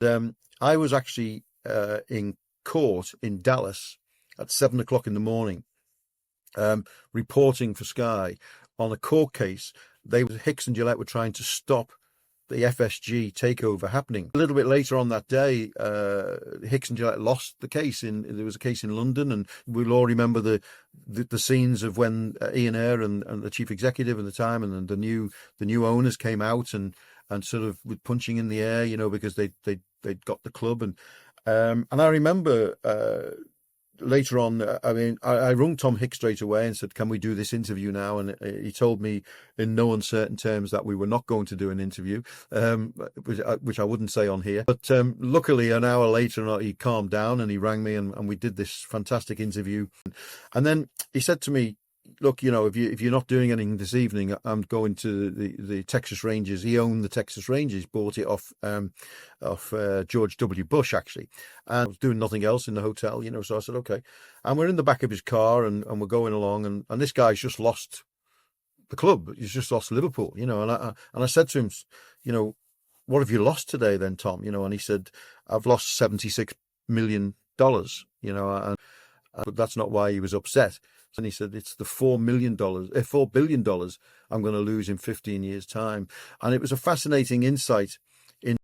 I was actually in court in Dallas at 7 o'clock in the morning, reporting for Sky on a court case. Hicks and Gillette were trying to stop the FSG takeover happening. A little bit later on that day, Hicks and Gillette lost the case. There was a case in London, and we'll all remember the scenes of when Ian Ayre and the chief executive at the time and the new owners came out and sort of with punching in the air, because they'd got the club, and I remember later on, I rung Tom Hicks straight away and said, "Can we do this interview now?" And he told me in no uncertain terms that we were not going to do an interview, which I wouldn't say on here. But luckily, an hour later, he calmed down and he rang me, and we did this fantastic interview. And then he said to me, "Look, if you're not doing anything this evening, I'm going to the Texas Rangers." He owned the Texas Rangers, bought it off George W. Bush, actually, and I was doing nothing else in the hotel, So I said, "Okay," and we're in the back of his car, and we're going along, and this guy's just lost the club. He's just lost Liverpool, And I said to him, "What have you lost today, then, Tom?" And he said, "I've lost $76 million, but that's not why he was upset. And he said, "It's the $4 billion I'm going to lose in 15 years' time." And it was a fascinating insight